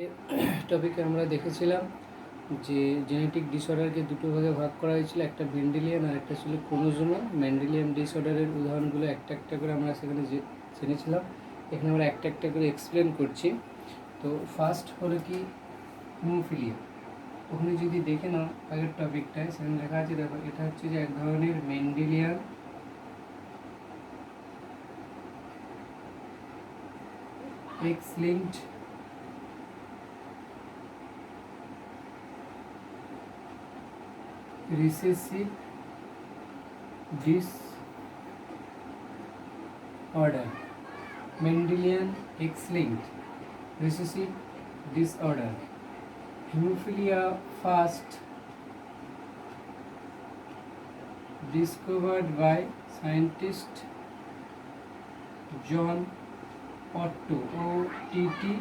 এর টপিকে আমরা দেখেছিলাম যে জেনেটিক ডিসঅর্ডারকে দুটো ভাগে ভাগ করা হয়েছিল, একটা মেন্ডেলিয়ান আর একটা ছিল ক্রোমোজোমাল। মেন্ডেলিয়ান ডিসঅর্ডারের উদাহরণগুলো একটা একটা করে আমরা সেখানে জেনেছিলাম। এখানে আমরা একটা একটা করে এক্সপ্লেন করছি। তো ফার্স্ট হলো কি হিমোফিলিয়া। ওখানে যদি দেখে নাও আগের টপিকটায়, সেখানে লেখা আছে, দেখো এটা হচ্ছে যে এক ধরনের Mendelian x linked recessive disorder, Mendelian X-linked recessive disorder. Hemophilia first discovered by scientist John Otto, O-T-T-O.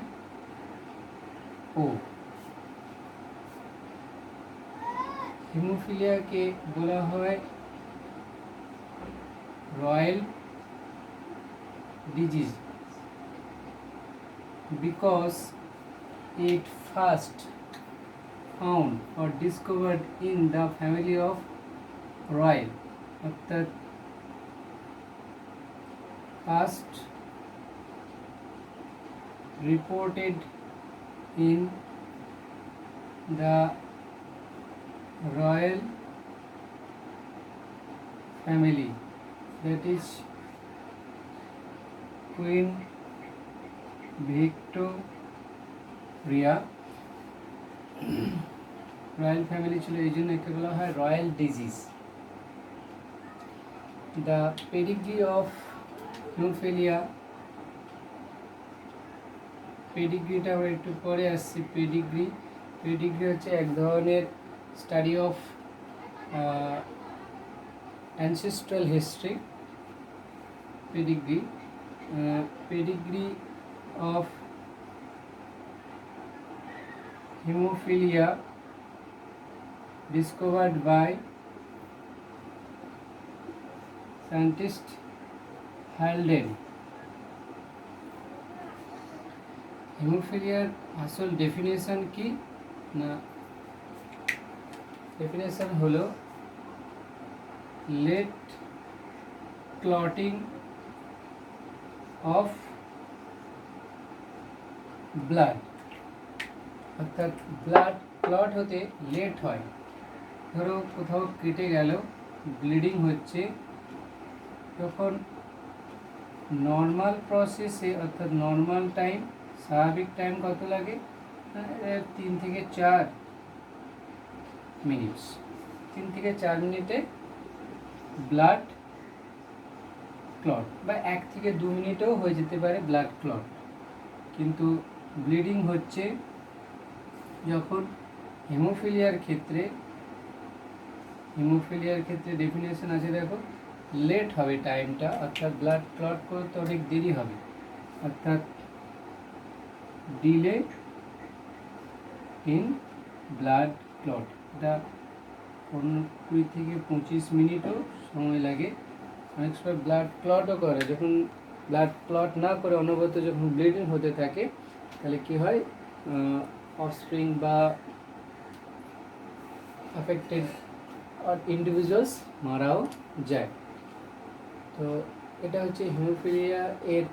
হিমোফিলিয়াকে বলা হয় royal disease because it first found or discovered in the family of royal, অর্থাৎ first reported in the royal family, that is Queen Victoria. Royal family ছিল, এই জন্য একে বলা হয় royal disease. The pedigree of haemophilia, পেডিগ্রিটা আমরা একটু পরে আসছি। পেডিগ্রি হচ্ছে এক ধরনের study of ancestral history. Pedigree of hemophilia discovered by scientist Halden. হেমোফিলিয়ার আসল ডেফিনেশন কি না, ডেফিনেশন হলো লেট ক্লটিং অফ ব্লাড, অর্থাৎ ব্লাড ক্লট হতে লেট হয়। ধরো কোথাও কেটে গেল, ব্লিডিং হচ্ছে, তখন নর্মাল প্রসেসে অর্থাৎ নর্মাল টাইম, স্বাভাবিক টাইম কত লাগে, 3 থেকে 4 মিনিটস। 3 থেকে 4 মিনিটে ব্লাড ক্লট, বা 1 থেকে 2 মিনিটেও হয়ে যেতে পারে ব্লাড ক্লট। কিন্তু ব্লিডিং হচ্ছে যখন হেমোফিলিয়ার ক্ষেত্রে ডেফিনেশন আছে, দেখো লেট হবে টাইমটা, অর্থাৎ ব্লাড ক্লট করতে অনেক দেরি হবে, অর্থাৎ ডিলে ইন ব্লাড ক্লট। এটা 20 থেকে 25 মিনিটও সময় লাগে। অনেক সময় ব্লাড ক্লটও করে, যখন ব্লাড ক্লট না করে অনবরত যখন ব্লিডিং হতে থাকে, তাহলে কি হয়, অফস্প্রিং বা অ্যাফেক্টেড ইন্ডিভিজুয়ালস মারাও যায়। তো এটা হচ্ছে হিমোফিলিয়া এর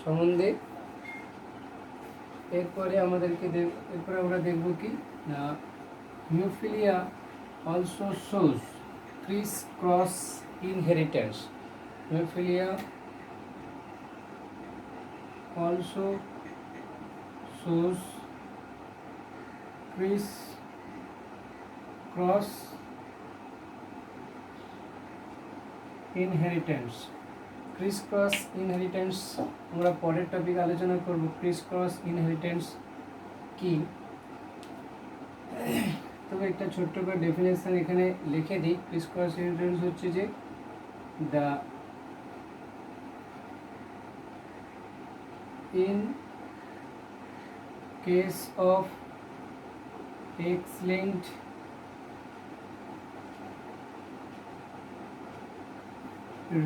সম্বন্ধে। এরপরে আমরা দেখব কি না, haemophilia also shows Chris cross inheritance. Haemophilia also shows criss-cross inheritance. criss-cross inheritance আমরা পরের টপিক আলোচনা করব। criss-cross inheritance কি, তবে একটা ছোট্ট করে ডেফিনেশন এখানে লিখে দিই। criss-cross inheritance হচ্ছে যে the in case of X-linked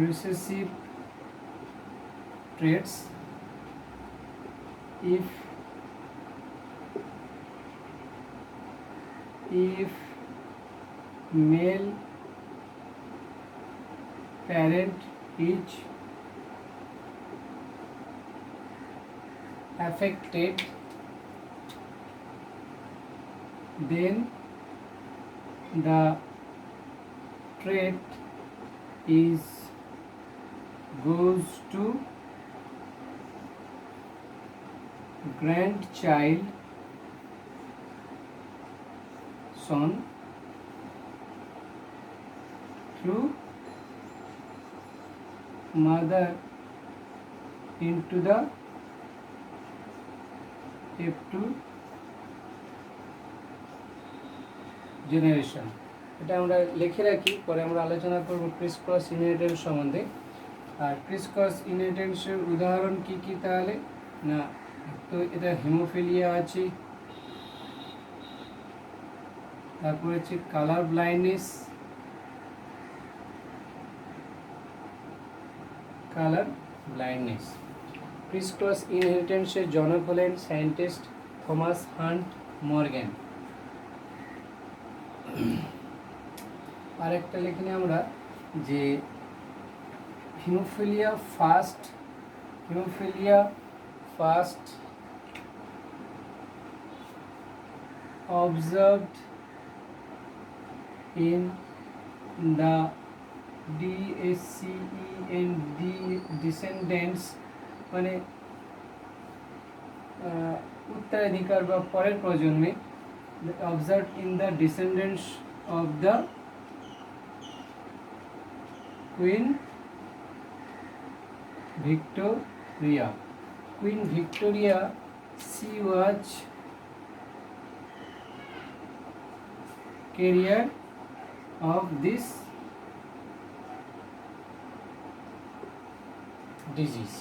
recessive traits, if if male parent is affected, then the trait is goes to grandchild son through mother into the F2 generation. এটা আমরা লিখে রাখি, পরে আমরা আলোচনা করব ক্রিস ক্রস ইনহেরিটেন্স সম্বন্ধে। আর ক্রিস ক্রস ইনহেরিটেন্সের উদাহরণ কি কি তাহলে না, তো এটা হিমোফিলিয়া আছে, তারপর হচ্ছে কালার ব্লাইন্ডনেস, ক্রিস ক্রস ইনহেরিটেন্সের জনক হলেন সায়েন্টিস্ট থমাস হান্ট মর্গ্যান। আর একটা লিখে আমরা যে haemophilia first observed in the descendants মানে উত্তরাধিকার বা পরের প্রজন্মে, observed in the descendants of the Queen Victoria. She was carrier of this disease.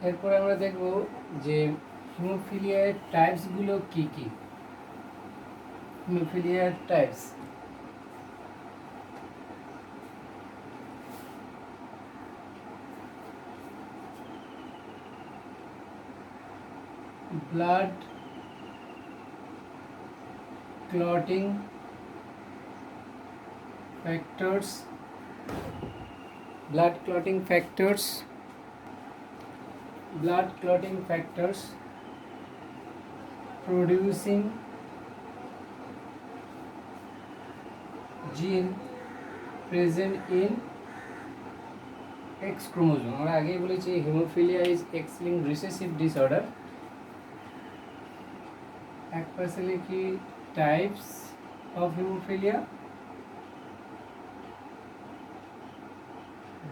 এরপর আমরা দেখব যে হিমোফিলিয়ার টাইপসগুলো কি কি। হিমোফিলিয়ার types, blood clotting factors, producing gene present in X chromosome। আমরা আগেই বলেছি haemophilia is X-linked recessive disorder। এক পাশে লিখি types of haemophilia,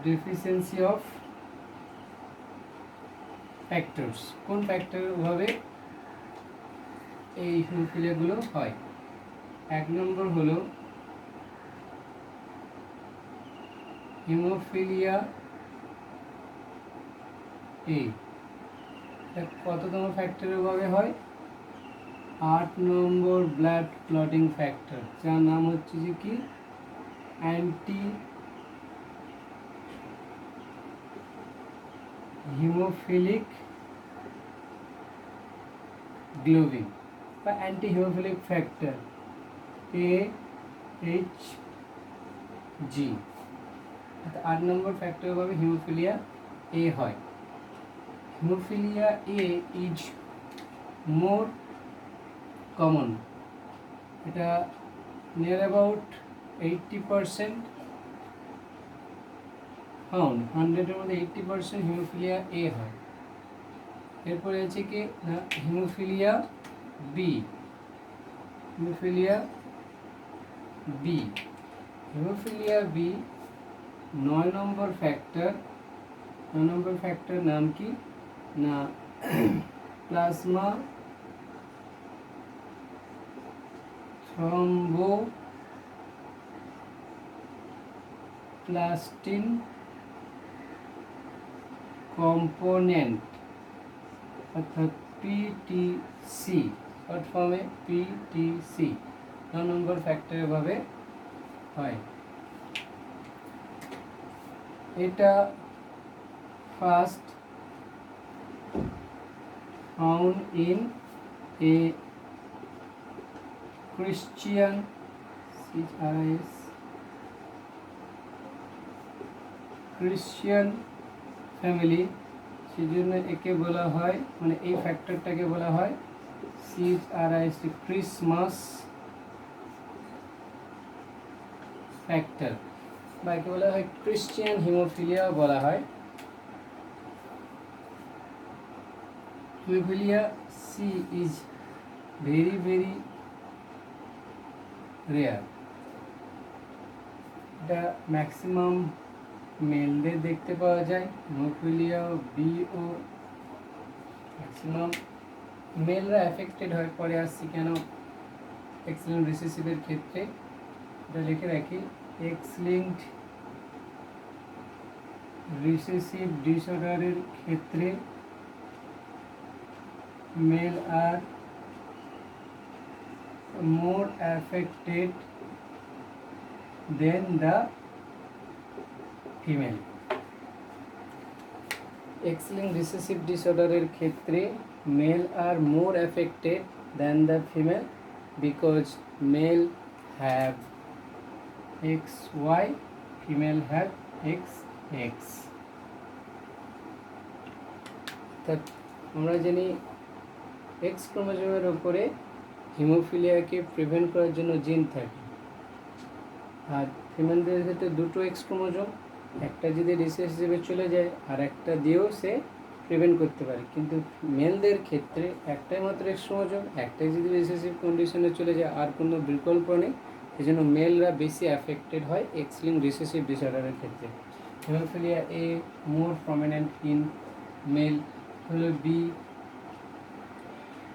deficiency of factors, কোন ফ্যাক্টরের অভাবে এই হিমোফিলিয়াগুলো হয়। এক নম্বর হলো হিমোফিলিয়া এ, কততম ফ্যাক্টরের অভাবে হয়? 8 নম্বর ব্লাড ক্লটিং ফ্যাক্টর, যার নাম হচ্ছে যে কি অ্যান্টি হিমোফিলিক গ্লোবিন বা অ্যান্টি হিমোফিলিক ফ্যাক্টর AHG। 8 নম্বর ফ্যাক্টরের ভাবে হিমোফিলিয়া এ হয়। Haemophilia A is more common, এটা নিয়ার অ্যাবাউট 80% ফাউন্ড, 100-এর মধ্যে 80% হিমোফিলিয়া এ হয়। এরপরে আছে কি না হিমোফিলিয়া বি। হিমোফিলিয়া বি 9 নম্বর ফ্যাক্টর নাম কি না প্লাজমা থ্রম্বোপ্লাস্টিন কম্পোনেন্ট অর্থাৎ পিটিসি, শর্ট ফর্মে পিটিসি 9 নম্বর ফ্যাক্টরের ভাবে হয়। এটা first found in a Christian Christian family, সেজন্য একে বলা হয়, মানে এই ফ্যাক্টরটাকে বলা হয় CHRIS ক্রিসমাস ফ্যাক্টর, বা একে বলা হয় ক্রিশ্চিয়ান হিমোফিলিয়া বলা হয়। Hemophilia C is very very rare. এটা ম্যাক্সিমাম মেলদের দেখতে পাওয়া যায়। হিমোফিলিয়া বি ও ম্যাক্সিমাম মেলরা অ্যাফেক্টেড হয়। পরে আসছি কেন এক্স লিঙ্কড রিসেসিভের ক্ষেত্রে, এটা লিখে রাখি। এক্স লিঙ্কড রিসেসিভ ডিসঅর্ডারের ক্ষেত্রে mail R more affected than the female. X-linked recessive disorder এর ক্ষেত্রে male are more affected than the female because male have XY, female have XX. তা আমরা জানি X ক্রোমোজোমের উপরে হিমোফিলিয়াকে প্রিভেন্ট করার জন্য জিন থাকে, আর ফিমেলদের ক্ষেত্রে দুটো এক্স ক্রোমোজোম, একটা যদি রিসেসিভে চলে যায় আর একটা দিয়েও সে প্রিভেন্ট করতে পারে। কিন্তু মেলদের ক্ষেত্রে একটাই মাত্র এক্স ক্রোমোজোম, একটাই যদি রিসেসিভ কন্ডিশনে চলে যায় আর কোনো বিকল্প নেই, সেই জন্য মেলরা বেশি অ্যাফেক্টেড হয় এক্স লিঙ্কড রিসেসিভ ডিসঅর্ডারের ক্ষেত্রে। Hemophilia A more prominent in male, হলো বি,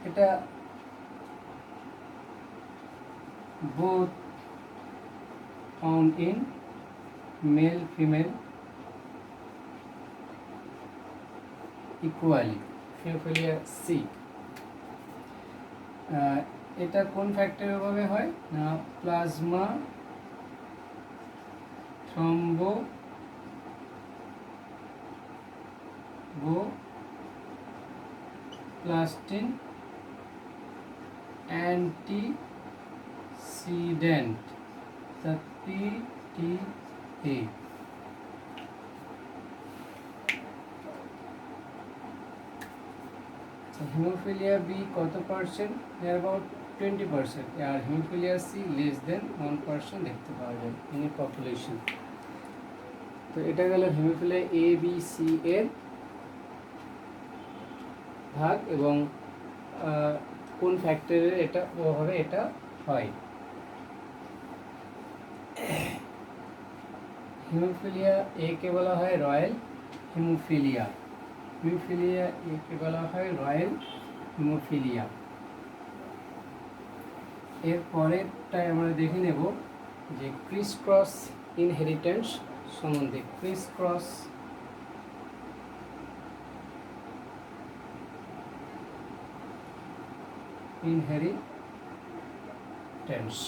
এটা both found in male female equally. Hemophilia C, এটা কোন ফ্যাক্টরের অভাবে হয় না, plasma thromboplastin antecedent, the PTA. Hemophilia B কত পার্সেন্ট? নিয়ার অ্যাবাউট 20%, আর হিমোফিলিয়া সি লেস দেন 1% দেখতে পাওয়া যায় ইন এ পপুলেশন। তো এটা গেল হিমোফিলিয়া এ বি সি এর ভাগ এবং কোন ফ্যাক্টরের এটা ওভাবে এটা হয়। হিমোফিলিয়া এ কে বলা হয় রয়্যাল হিমোফিলিয়া, হিমোফিলিয়া এ কে বলা হয় রয়্যাল হিমোফিলিয়া। এর পরেরটাই আমরা দেখে নেব যে ক্রিস ক্রস ইনহেরিটেন্স সম্বন্ধে। Chris cross inheritance.